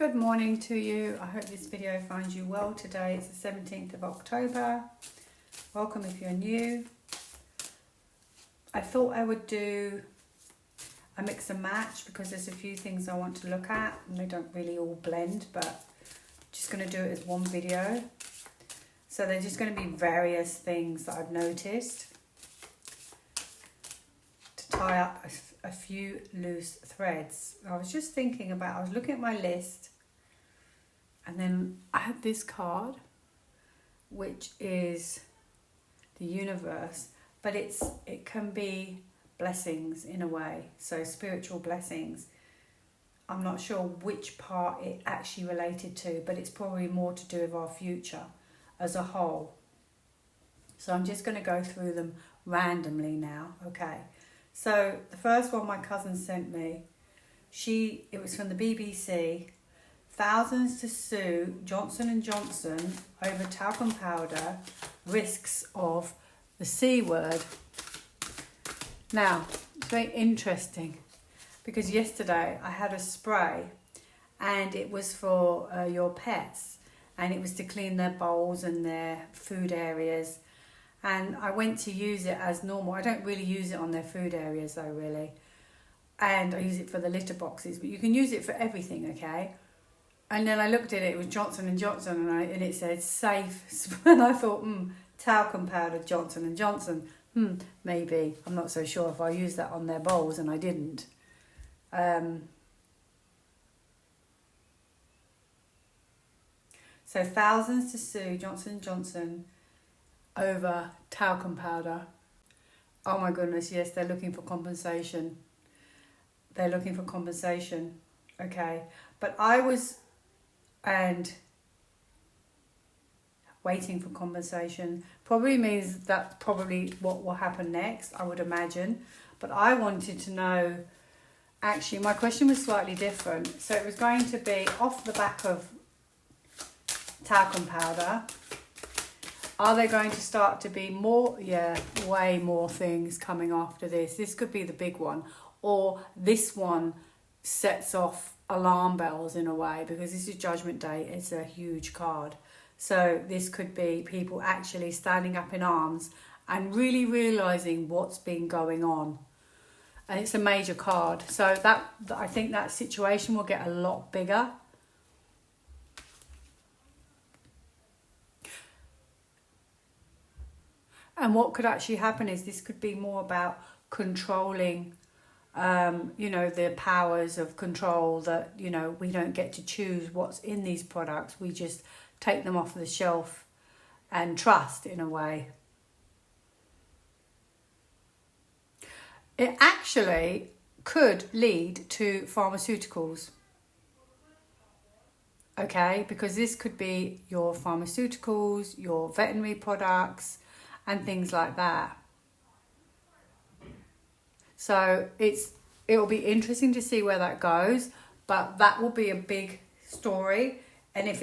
Good morning to you. I hope this video finds you well today. It's the 17th of October. Welcome if you're new. I thought I would do a mix and match because there's a few things I want to look at and they don't really all blend, but I'm just going to do it as one video. So there's just going to be various things that I've noticed to tie up a few loose threads. I was just thinking about, I was looking at my list and then I had this card which is the universe, but it can be blessings in a way, so spiritual blessings. I'm not sure which part it actually related to, but it's probably more to do with our future as a whole. So I'm just going to go through them randomly now, okay? So the first one my cousin sent me, it was from the BBC. Thousands to sue Johnson & Johnson over talcum powder, risks of the C word. Now, it's very interesting because yesterday I had a spray and it was for your pets and it was to clean their bowls and their food areas. And I went to use it as normal. I don't really use it on their food areas though, really. And I use it for the litter boxes, but you can use it for everything, okay? And then I looked at it, it was Johnson & Johnson, and it said safe. And I thought, talcum powder, Johnson & Johnson. Maybe. I'm not so sure if I used that on their bowls, and I didn't. So thousands to sue Johnson & Johnson over talcum powder. Oh my goodness, yes, they're looking for compensation. They're looking for compensation. Okay. But I was waiting for compensation probably means that's probably what will happen next, I would imagine. But I wanted to know, actually my question was slightly different. So it was going to be off the back of talcum powder. Are there going to start to be more? Yeah, way more things coming after this. This could be the big one. Or this one sets off alarm bells in a way, because this is Judgment Day. It's a huge card. So this could be people actually standing up in arms and really realising what's been going on. And it's a major card. So that I think that situation will get a lot bigger. And what could actually happen is this could be more about controlling the powers of control that, we don't get to choose what's in these products. We just take them off the shelf and trust in a way. It actually could lead to pharmaceuticals. Okay, because this could be your pharmaceuticals, your veterinary products and things like that. So it'll be interesting to see where that goes, but that will be a big story. And if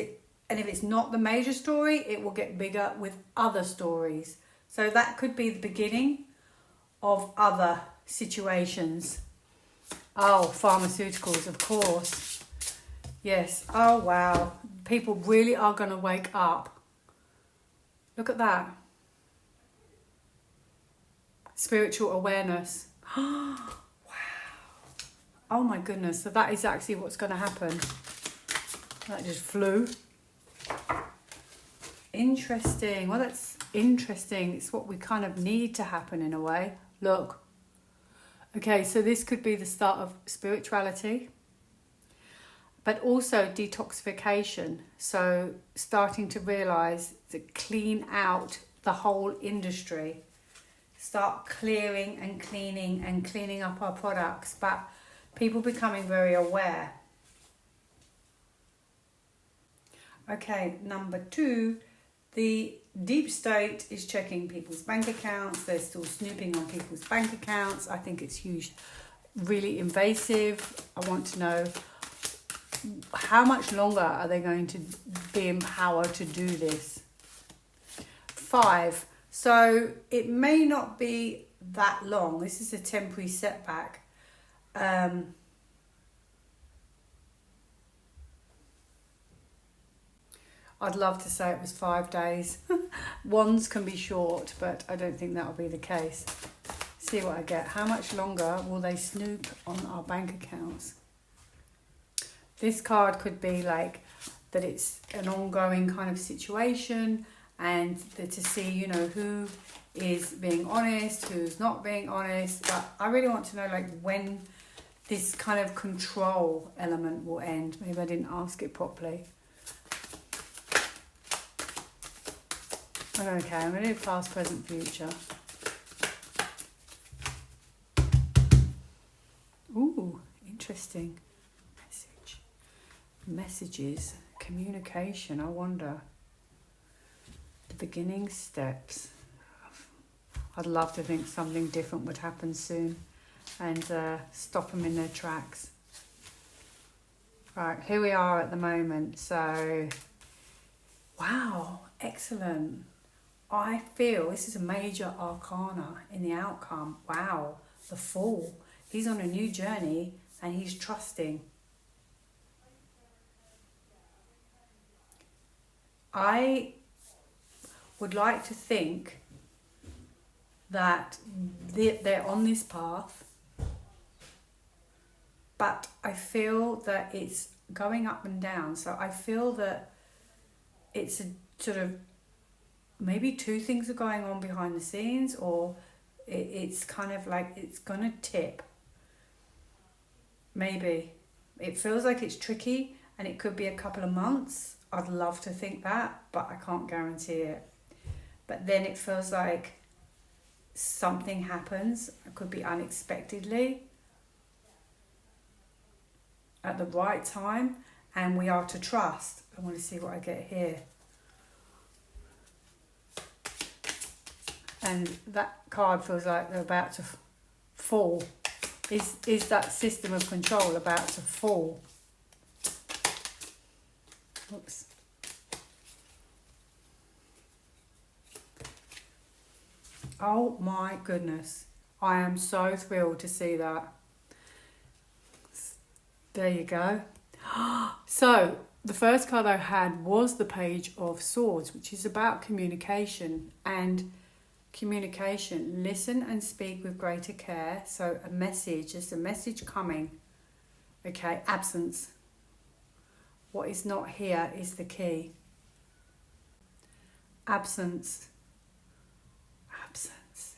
it's not the major story, it will get bigger with other stories. So that could be the beginning of other situations. Oh, pharmaceuticals, of course. Yes. Oh, wow. People really are going to wake up. Look at that. Spiritual awareness. Wow. Oh my goodness. So that is actually what's going to happen. That just flew. Interesting. Well, that's interesting. It's what we kind of need to happen in a way. Look. Okay, so this could be the start of spirituality, but also detoxification. So starting to realise to clean out the whole industry. Start clearing and cleaning up our products, but people becoming very aware. Okay, number 2, the deep state is checking people's bank accounts. They're still snooping on people's bank accounts. I think it's huge, really invasive. I want to know how much longer are they going to be empowered to do this. 5. So it may not be that long. This is a temporary setback. I'd love to say it was 5 days. Wands can be short, but I don't think that'll be the case. See what I get. How much longer will they snoop on our bank accounts? This card could be like that it's an ongoing kind of situation, and to see, you know, who is being honest, who's not being honest. But I really want to know like when this kind of control element will end. Maybe I didn't ask it properly. Okay, I'm going to do past, present, future. Ooh, interesting. Messages, communication, I wonder. The beginning steps. I'd love to think something different would happen soon and stop them in their tracks. Right, here we are at the moment. So, wow, excellent. I feel this is a major arcana in the outcome. Wow, the Fool. He's on a new journey and he's trusting. I would like to think that they're on this path, but I feel that it's going up and down. So I feel that it's a sort of, maybe two things are going on behind the scenes, or it's kind of like it's going to tip. Maybe. It feels like it's tricky and it could be a couple of months. I'd love to think that, but I can't guarantee it. But then it feels like something happens. It could be unexpectedly at the right time, and we are to trust. I want to see what I get here. And that card feels like they're about to fall. Is that system of control about to fall? Oops. Oh my goodness. I am so thrilled to see that. There you go. So, the first card I had was the Page of Swords, which is about communication and communication. Listen and speak with greater care. So, a message, just a message coming. Okay, absence. What is not here is the key. Absence. Absence.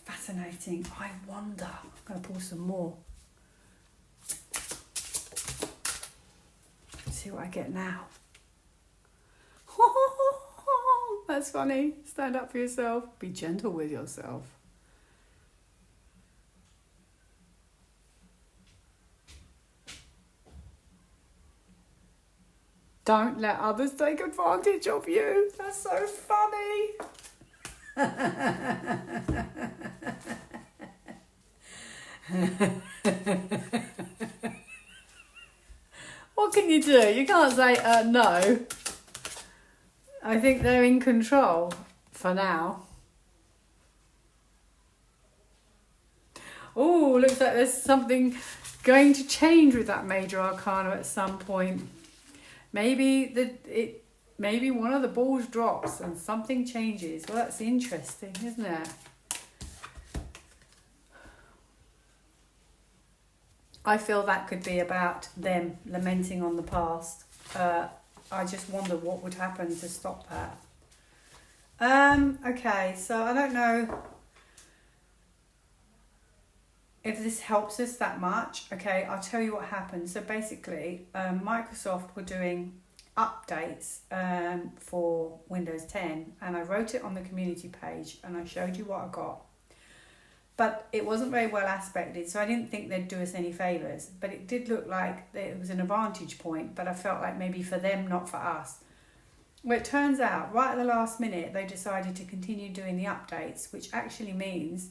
Fascinating. I wonder. I'm going to pull some more. See what I get now. That's funny. Stand up for yourself. Be gentle with yourself. Don't let others take advantage of you. That's so funny. What can you do? You can't say no. I think they're in control for now. Oh, looks like there's something going to change with that major arcana at some point. Maybe maybe one of the balls drops and something changes. Well, that's interesting, isn't it? I feel that could be about them lamenting on the past. I just wonder what would happen to stop that. Okay, so I don't know if this helps us that much. Okay, I'll tell you what happened. So basically, Microsoft were doing updates for Windows 10, and I wrote it on the community page and I showed you what I got. But it wasn't very well aspected, so I didn't think they'd do us any favours. But it did look like it was an advantage point, but I felt like maybe for them, not for us. Well, it turns out, right at the last minute, they decided to continue doing the updates, which actually means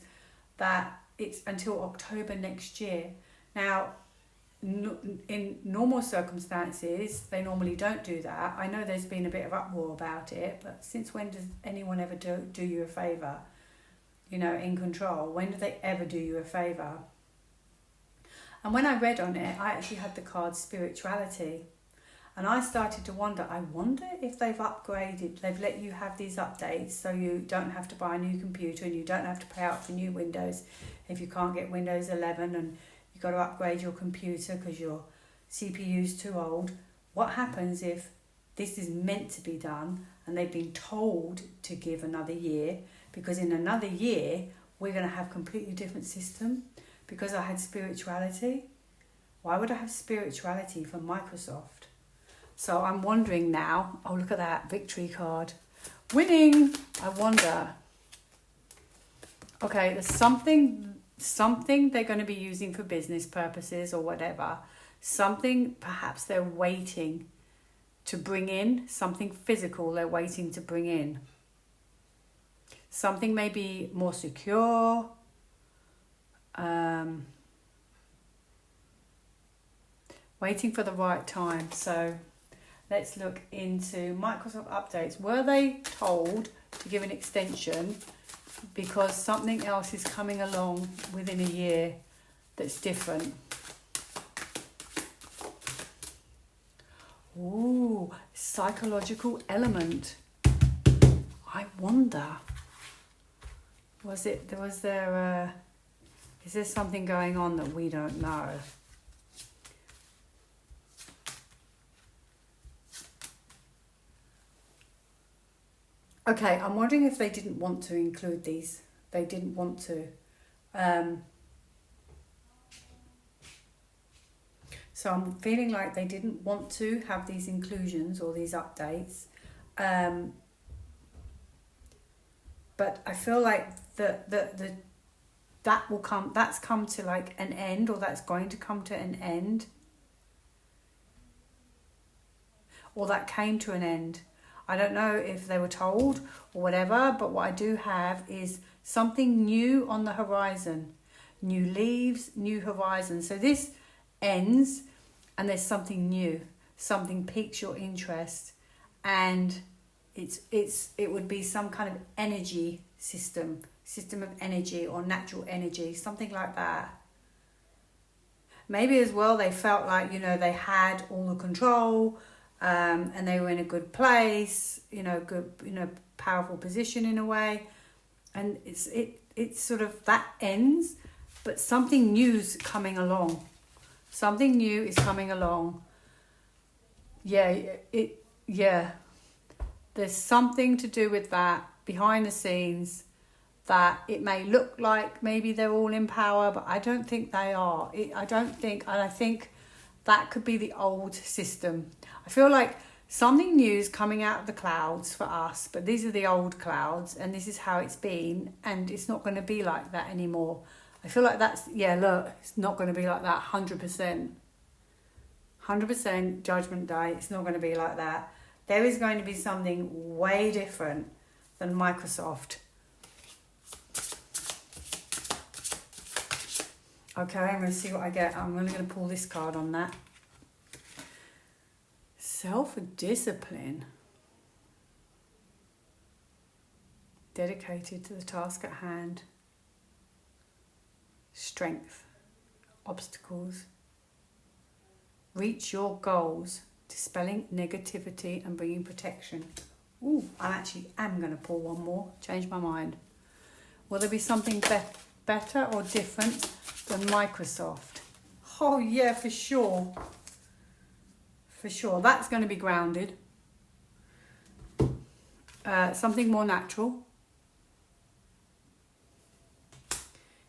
that it's until October next year. Now, in normal circumstances, they normally don't do that. I know there's been a bit of uproar about it, but since when does anyone ever do you a favour? You know, in control. When do they ever do you a favour? And when I read on it, I actually had the card spirituality. And I started to wonder, I wonder if they've upgraded, they've let you have these updates so you don't have to buy a new computer and you don't have to pay out for new Windows if you can't get Windows 11 and you've got to upgrade your computer because your CPU's too old. What happens if this is meant to be done and they've been told to give another year, because in another year we're going to have a completely different system? Because I had spirituality. Why would I have spirituality for Microsoft? So I'm wondering now, oh look at that, victory card. Winning! I wonder. Okay, there's something they're going to be using for business purposes or whatever. Something perhaps they're waiting to bring in, something physical they're waiting to bring in. Something maybe more secure. Waiting for the right time. So let's look into Microsoft updates. Were they told to give an extension because something else is coming along within a year that's different? Ooh, psychological element. I wonder. Is there something going on that we don't know? Okay, I'm wondering if they didn't want to include these. They didn't want to. So I'm feeling like they didn't want to have these inclusions or these updates. But I feel like that's come to like an end, or that's going to come to an end. Or that came to an end. I don't know if they were told or whatever, but what I do have is something new on the horizon. New leaves, new horizon. So this ends and there's something new. Something piques your interest, and it would be some kind of energy system of energy or natural energy, something like that. Maybe as well they felt like, they had all the control, and they were in a good place, good, powerful position in a way, and it's sort of that ends, but something new's coming along. Something new is coming along. Yeah. There's something to do with that behind the scenes, that it may look like maybe they're all in power, but I don't think they are. I think that could be the old system. I feel like something new is coming out of the clouds for us, but these are the old clouds, and this is how it's been, and it's not going to be like that anymore. I feel like it's not going to be like that 100%. 100% Judgment Day, it's not going to be like that. There is going to be something way different than Microsoft. Okay, I'm going to see what I get. I'm only going to pull this card on that. Self-discipline. Dedicated to the task at hand. Strength. Obstacles. Reach your goals. Dispelling negativity and bringing protection. Ooh, I am going to pull one more. Change my mind. Will there be something better or different than Microsoft? Oh yeah, for sure. For sure. That's going to be grounded. Something more natural.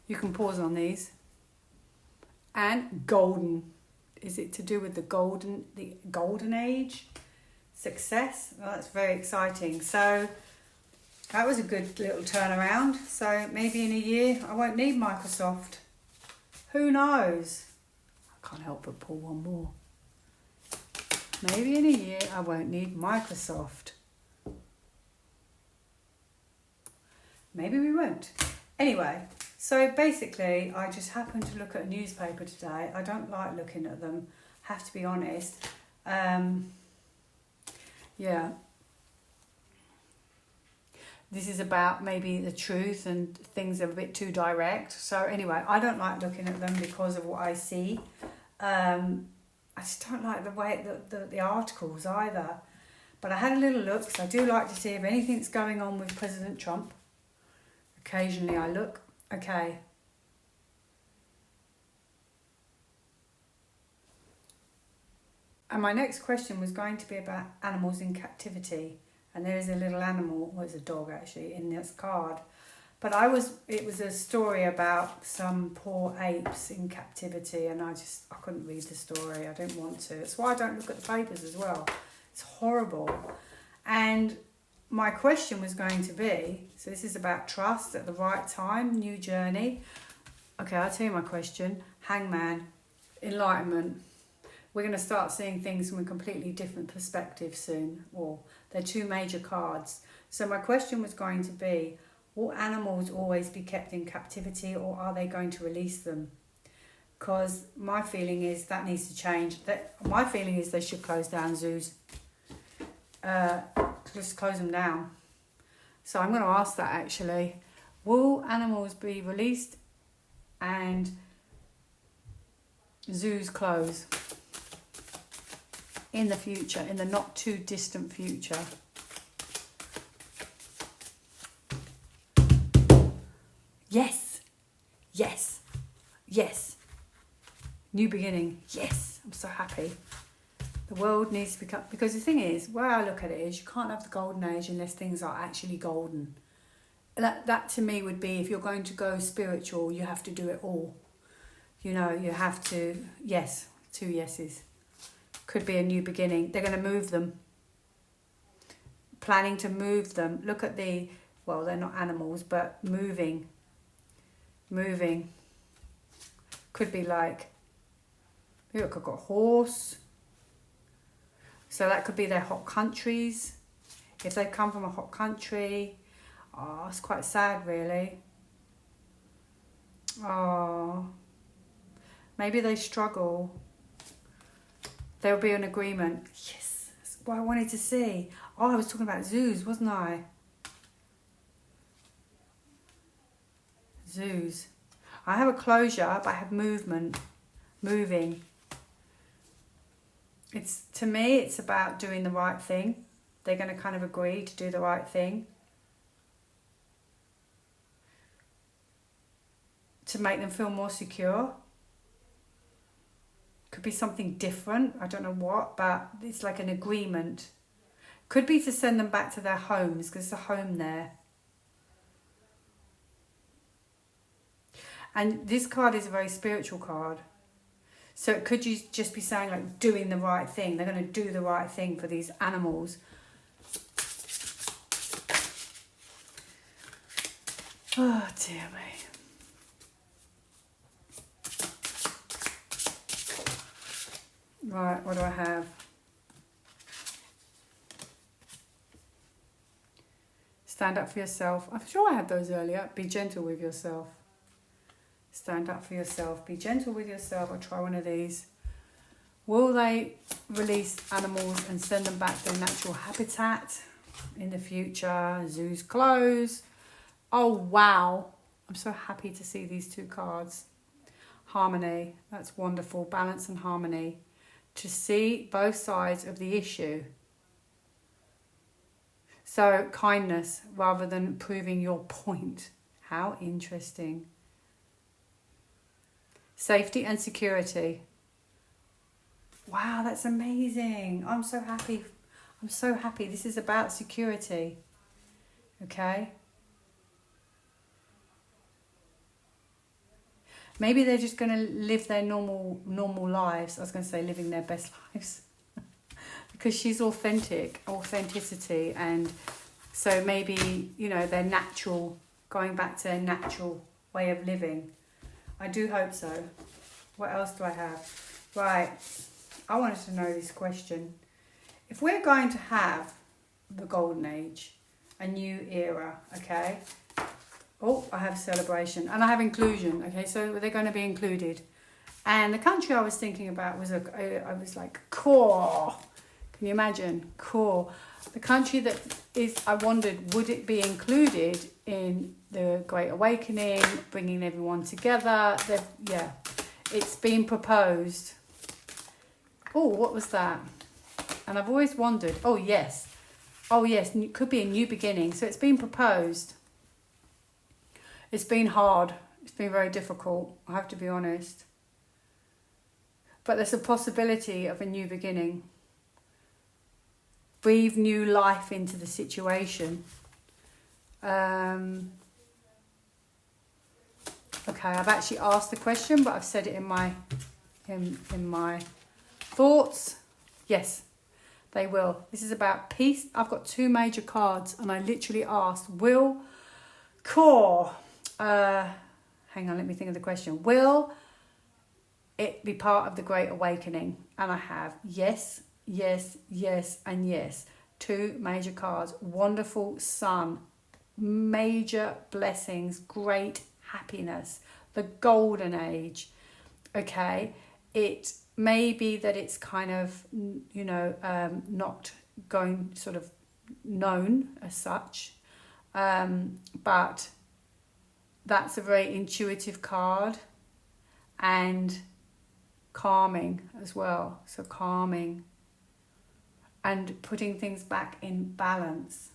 You can pause on these. And golden. Is it to do with the golden age? Success? Well, that's very exciting. So that was a good little turnaround. So maybe in a year I won't need Microsoft. Who knows? I can't help but pull one more. Maybe in a year I won't need Microsoft. Maybe we won't. Anyway, so basically I just happened to look at a newspaper today. I don't like looking at them, have to be honest. Yeah. This is about maybe the truth, and things are a bit too direct. So anyway, I don't like looking at them because of what I see. I just don't like the way the articles either. But I had a little look, so I do like to see if anything's going on with President Trump. Occasionally I look. Okay. And my next question was going to be about animals in captivity. And there is a little animal, well, it's a dog actually, in this card. But it was a story about some poor apes in captivity, and I couldn't read the story. I didn't want to. That's why I don't look at the papers as well. It's horrible. And my question was going to be, so this is about trust at the right time, new journey. Okay, I'll tell you my question. Hangman, enlightenment. We're going to start seeing things from a completely different perspective soon. Or they're two major cards. So my question was going to be, will animals always be kept in captivity, or are they going to release them? Because my feeling is that needs to change. My feeling is they should close down zoos. Just close them down. So I'm going to ask that actually. Will animals be released and zoos close in the future, in the not too distant future? Yes, yes, yes. New beginning, yes. I'm so happy. The world needs to become, because the thing is, where I look at it is, you can't have the golden age unless things are actually golden. That to me would be, if you're going to go spiritual, you have to do it all. You know, you have to, yes, 2 yeses. Could be a new beginning. They're going to move them. Planning to move them. Look at well, they're not animals, but moving. Could be like, look, I've got a horse. So that could be their hot countries. If they come from a hot country, oh, it's quite sad, really. Oh, maybe they struggle. There'll be an agreement. Yes, that's what I wanted to see. Oh, I was talking about zoos, wasn't I? Zoos. I have a closure, but I have movement. Moving. To me, it's about doing the right thing. They're going to kind of agree to do the right thing. To make them feel more secure. Could be something different. I don't know what, but it's like an agreement. Could be to send them back to their homes, because there's a home there. And this card is a very spiritual card. So it could just be saying, like, doing the right thing. They're going to do the right thing for these animals. Oh, dear me. Right, what do I have? Stand up for yourself. I'm sure I had those earlier. Be gentle with yourself. Stand up for yourself. Be gentle with yourself. I'll try one of these. Will they release animals and send them back to their natural habitat in the future? Zoos close. Oh, wow. I'm so happy to see these two cards. Harmony. That's wonderful. Balance and harmony. To see both sides of the issue. So, kindness rather than proving your point. How interesting. Safety and security. Wow, that's amazing. I'm so happy. I'm so happy. This is about security. Okay. Maybe they're just going to live their normal lives. I was going to say living their best lives. Because she's authenticity. And so maybe, you know, their natural, going back to their natural way of living. I do hope so. What else do I have? Right. I wanted to know this question. If we're going to have the golden age, a new era, okay? Oh, I have celebration and I have inclusion, okay? So they're going to be included. And the country I was thinking about was, I was like, core. Can you imagine? Core. The country that is, I wondered, would it be included in the Great Awakening, bringing everyone together? Yeah, it's been proposed. Oh, what was that? And I've always wondered. Oh, yes. Oh, yes. It could be a new beginning. So it's been proposed. It's been hard. It's been very difficult. I have to be honest. But there's a possibility of a new beginning. Breathe new life into the situation. Okay, I've actually asked the question, but I've said it in my thoughts. Yes, they will. This is about peace. I've got 2 major cards, and I literally asked, will core, hang on, let me think of the question. Will it be part of the Great Awakening? And I have yes, yes, yes, and yes. 2 major cards. Wonderful sun, major blessings, great happiness, the golden age. Okay, it may be that it's kind of, not going sort of known as such, but that's a very intuitive card, and calming as well. So calming and putting things back in balance.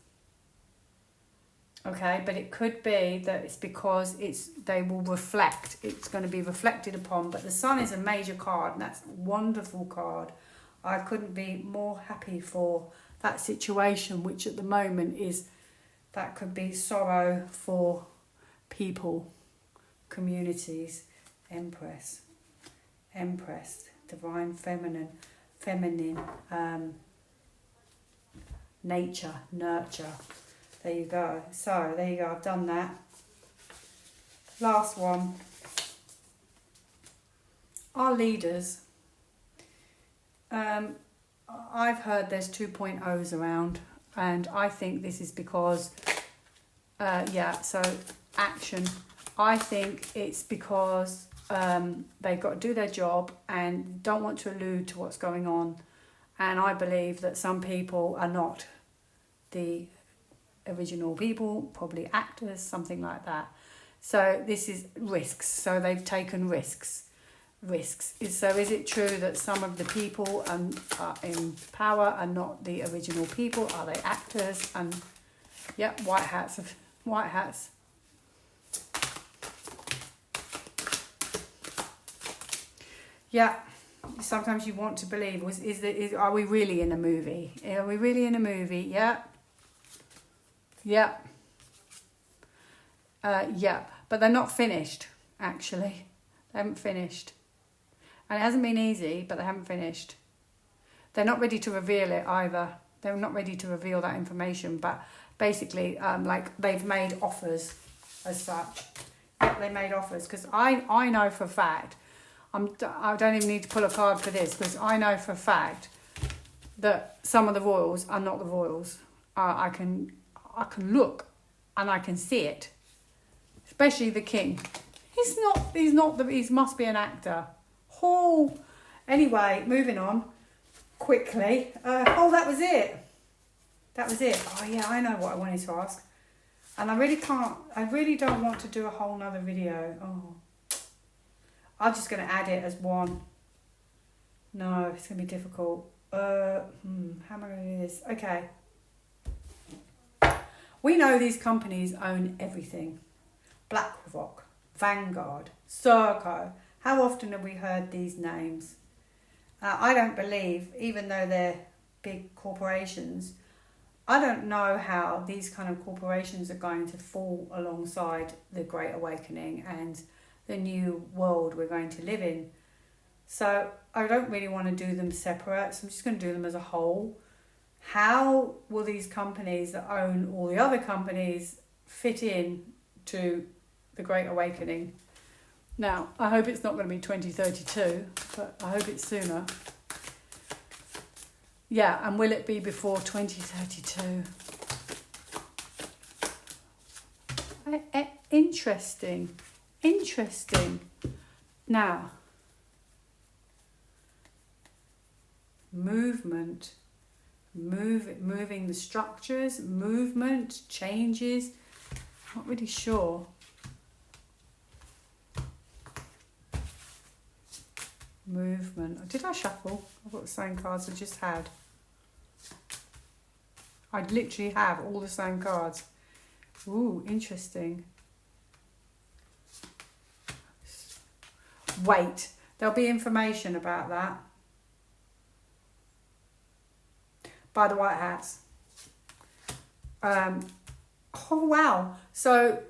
Okay, but it could be that it's because they will reflect. It's going to be reflected upon. But the sun is a major card, and that's a wonderful card. I couldn't be more happy for that situation, which at the moment that could be sorrow for people, communities. Empress, divine feminine, nature, nurture. There you go. So, there you go. I've done that. Last one. Our leaders. I've heard there's 2.0s around, and I think this is because, so action. I think it's because they've got to do their job and don't want to allude to what's going on. And I believe that some people are not the original people, probably actors, something like that. So this is risks. So they've taken risks. So is it true that some of the people are in power are not the original people? Are they actors? And white hats. Yeah, sometimes you want to believe. Are we really in a movie? Are we really in a movie? Yeah. But they're not finished, actually. They haven't finished. And it hasn't been easy, but they haven't finished. They're not ready to reveal it either. They're not ready to reveal that information, but basically, they've made offers as such. Yep, they made offers, because I know for a fact, I don't even need to pull a card for this, because I know for a fact that some of the royals are not the royals. I can look and I can see it, especially the king. He must be an actor. Oh, anyway, moving on quickly. That was it. Oh yeah, I know what I wanted to ask, and I really don't want to do a whole nother video. I'm just going to add it as one. No, it's going to be difficult. How am I going to do this? Okay. We know these companies own everything. Blackrock, Vanguard, Serco. How often have we heard these names? I don't believe, even though they're big corporations, I don't know how these kind of corporations are going to fall alongside the Great Awakening and the new world we're going to live in. So I don't really want to do them separate, so I'm just going to do them as a whole. How will these companies that own all the other companies fit in to the Great Awakening? Now, I hope it's not going to be 2032, but I hope it's sooner. Yeah, and will it be before 2032? Interesting. Now, movement. Moving the structures, movement, changes. Not really sure. movement. Did I shuffle? I've got the same cards I just had. I literally have all the same cards. Ooh, interesting. Wait, there'll be information about that. By the White Hats. Oh wow. So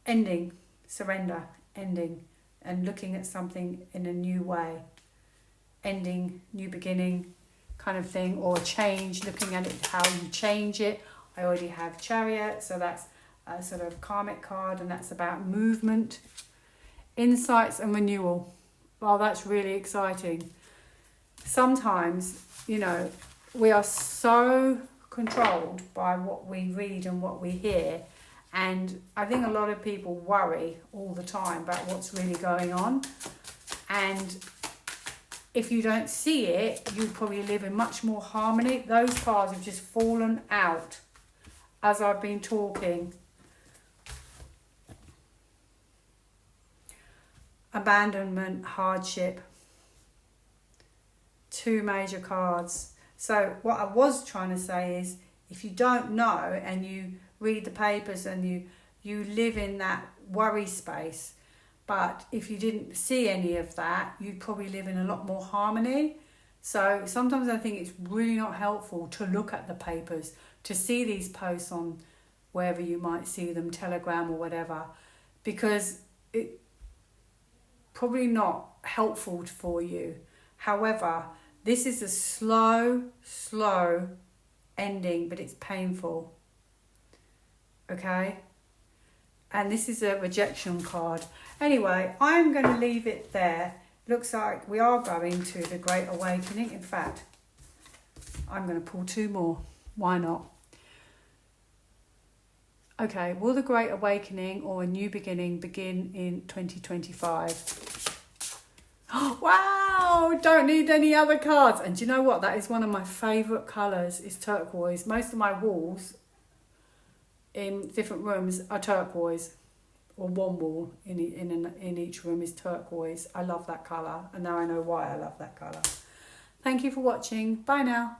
ending, surrender, ending, and looking at something in a new way. Ending, new beginning kind of thing, or change, looking at it, how you change it. I already have Chariot, so that's a sort of karmic card, and that's about movement, insights and renewal. Well, that's really exciting. Sometimes, you know, we are so controlled by what we read and what we hear, and I think a lot of people worry all the time about what's really going on, and if you don't see it, you probably live in much more harmony. Those cards have just fallen out as I've been talking. Abandonment, hardship. Two major cards. So what I was trying to say is, if you don't know and you read the papers and you live in that worry space, but if you didn't see any of that, you'd probably live in a lot more harmony. So sometimes I think it's really not helpful to look at the papers, to see these posts on wherever you might see them, Telegram or whatever, because it's probably not helpful for you. However, this is a slow ending, but it's painful. Okay? And this is a rejection card. Anyway, I'm going to leave it there. Looks like we are going to the Great Awakening. In fact, I'm going to pull two more. Why not? Okay, will the Great Awakening or a new beginning begin in 2025? Wow, don't need any other cards. And do you know what? That is one of my favourite colours, is turquoise. Most of my walls in different rooms are turquoise, or one wall in each room is turquoise. I love that colour, and now I know why I love that colour. Thank you for watching. Bye now.